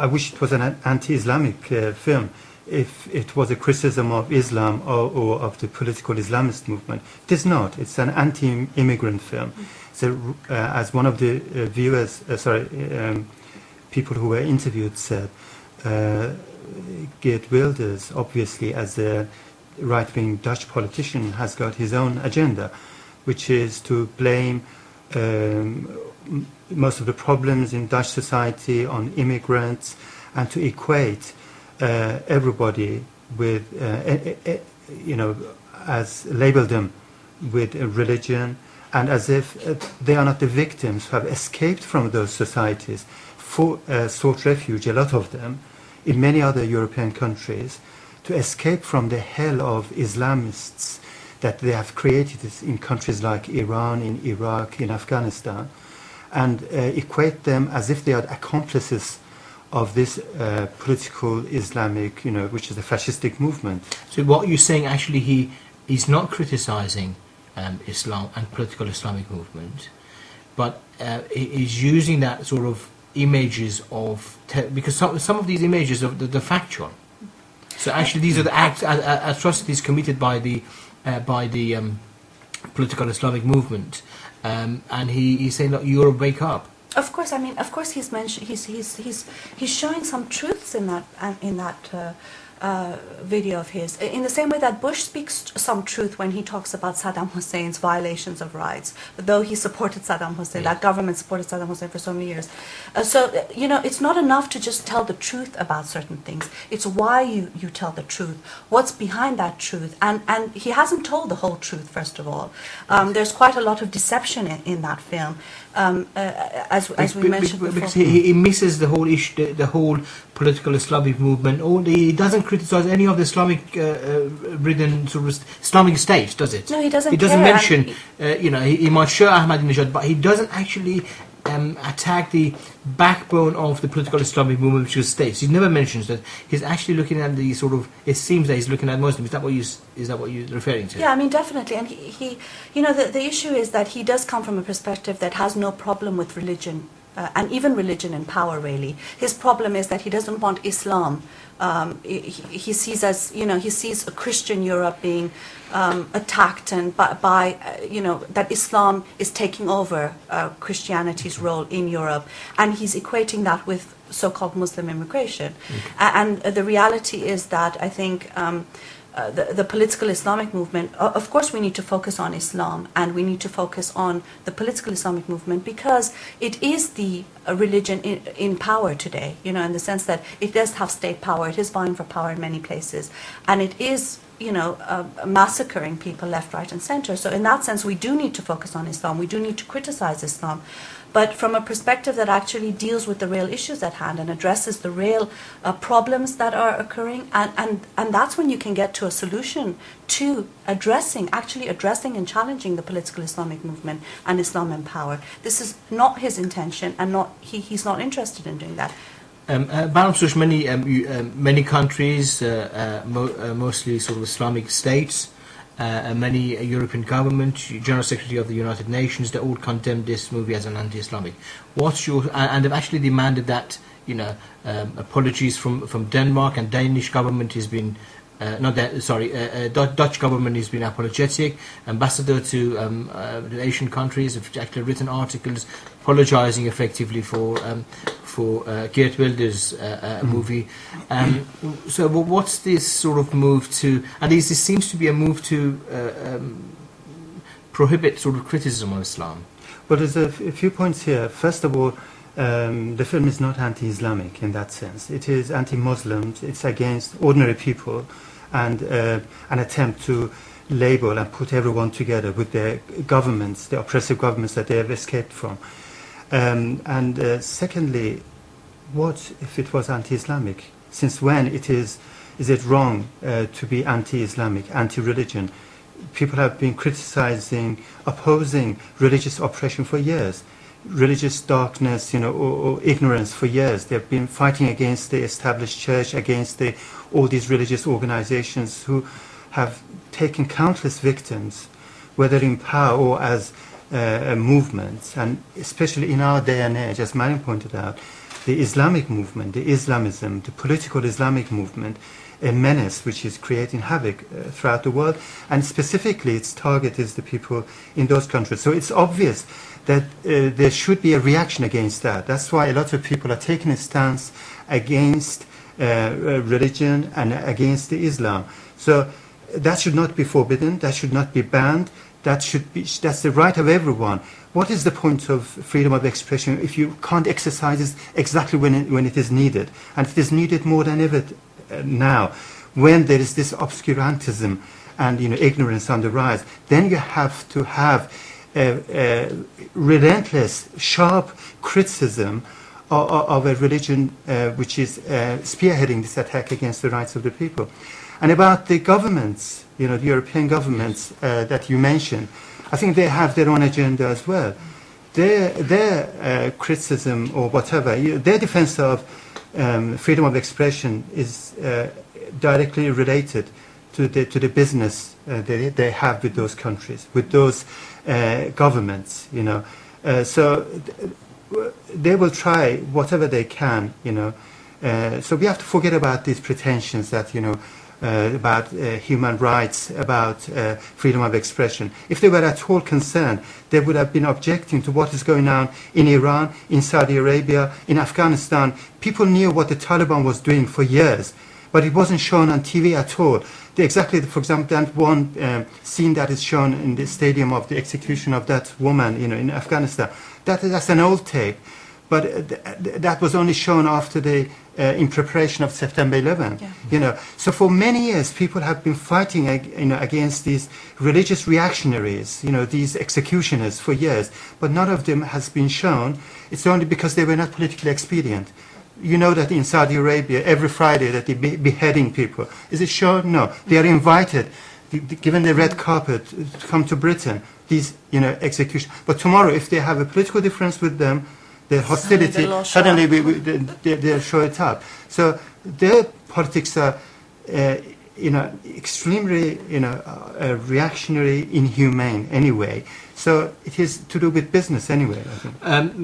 I wish it was an anti-Islamic film. If it was a criticism of Islam or of the political Islamist movement. It is not. It's an anti-immigrant film. So, as one of the viewers, people who were interviewed said, Geert Wilders, obviously as a right-wing Dutch politician, has got his own agenda, which is to blame most of the problems in Dutch society on immigrants and to equate everybody with, as label them with religion, and as if they are not the victims who have escaped from those societies, sought refuge, a lot of them, in many other European countries, to escape from the hell of Islamists that they have created in countries like Iran, in Iraq, in Afghanistan, and equate them as if they are accomplices of this political Islamic, which is a fascistic movement. So what you're saying, actually, he's not criticizing Islam and political Islamic movement, but he's using that sort of images of because some of these images are the factual. So actually, these are the atrocities committed by the political Islamic movement, and he's saying, "Look, Europe, wake up." Of course, he's mentioned he's showing some truths in that video of his, in the same way that Bush speaks some truth when he talks about Saddam Hussein's violations of rights, though he supported Saddam Hussein, that government supported Saddam Hussein for so many years. It's not enough to just tell the truth about certain things. It's why you tell the truth, what's behind that truth, and he hasn't told the whole truth, first of all. There's quite a lot of deception in that film, as we mentioned before. Because he misses the whole issue, the whole political Islamic movement, or he doesn't criticize any of the Islamic-ridden sort of Islamic State, does it? No, he doesn't. He doesn't mention, he might show Ahmadinejad, but he doesn't actually attack the backbone of the political Islamic movement, which is states. He never mentions that. He's actually looking at the sort of. It seems that he's looking at Muslims. Is that what you're referring to? Yeah, definitely. And he the issue is that he does come from a perspective that has no problem with religion. And even religion and power, really. His problem is that he doesn't want Islam. He sees he sees a Christian Europe being attacked, and by that Islam is taking over Christianity's role in Europe, and he's equating that with so-called Muslim immigration. And the reality is that I think the political Islamic movement, of course we need to focus on Islam, and we need to focus on the political Islamic movement because it is the religion in power today, in the sense that it does have state power, it is vying for power in many places, and it is massacring people left, right and center. So in that sense we do need to focus on Islam, we do need to criticize Islam, but from a perspective that actually deals with the real issues at hand and addresses the real problems that are occurring, and that's when you can get to a solution to actually addressing and challenging the political Islamic movement and Islam in power. This is not his intention, and he's not interested in doing that. Baramsush, many countries, mostly sort of Islamic states, many European governments, General Secretary of the United Nations, they all condemned this movie as an anti-Islamic. And they've actually demanded that apologies from Denmark, and Danish government has been Dutch government has been apologetic. Ambassador to the Asian countries have actually written articles apologizing effectively for Geert Wilders' movie. So what's this sort of move to? And this seems to be a move to prohibit sort of criticism of Islam. Well, there's a few points here. First of all, the film is not anti-Islamic in that sense. It is anti-Muslims. It's against ordinary people, and an attempt to label and put everyone together with their governments, the oppressive governments that they have escaped from. Secondly, what if it was anti-Islamic? Since when is it wrong to be anti-Islamic, anti-religion? People have been criticizing, opposing religious oppression for years, religious darkness, or ignorance for years. They've been fighting against the established church, against all these religious organizations who have taken countless victims, whether in power or as movements. And especially in our day and age, as Mariam pointed out, the Islamic movement, the Islamism, the political Islamic movement, a menace which is creating havoc throughout the world, and specifically its target is the people in those countries. So it's obvious that there should be a reaction against that. That's why a lot of people are taking a stance against religion and against the Islam. So that should not be forbidden, that should not be banned, that's the right of everyone. What is the point of freedom of expression if you can't exercise it exactly when it is needed? And it is needed more than ever now, when there is this obscurantism and ignorance on the rise. Then you have to have a relentless, sharp criticism of a religion which is spearheading this attack against the rights of the people. And about the governments, the European governments that you mentioned, I think they have their own agenda as well. Their criticism or whatever, their defense of freedom of expression is directly related to the business they have with those countries, with those governments. So they will try whatever they can. So we have to forget about these pretensions that about human rights, about freedom of expression. If they were at all concerned, they would have been objecting to what is going on in Iran, in Saudi Arabia, in Afghanistan. People knew what the Taliban was doing for years, but it wasn't shown on TV at all. For example, that one scene that is shown in the stadium of the execution of that woman, in Afghanistan, that's an old tape, but that was only shown after in preparation of September 11. Yeah. So for many years, people have been fighting, against these religious reactionaries, these executioners for years, but none of them has been shown. It's only because they were not politically expedient. You know that in Saudi Arabia, every Friday that they're beheading people. Is it shown? No. They are invited, given the red carpet, to come to Britain, these, executions. But tomorrow, if they have a political difference with them, the hostility, suddenly they'll show it up. So their politics are, extremely, reactionary, inhumane anyway. So it is to do with business anyway, I think.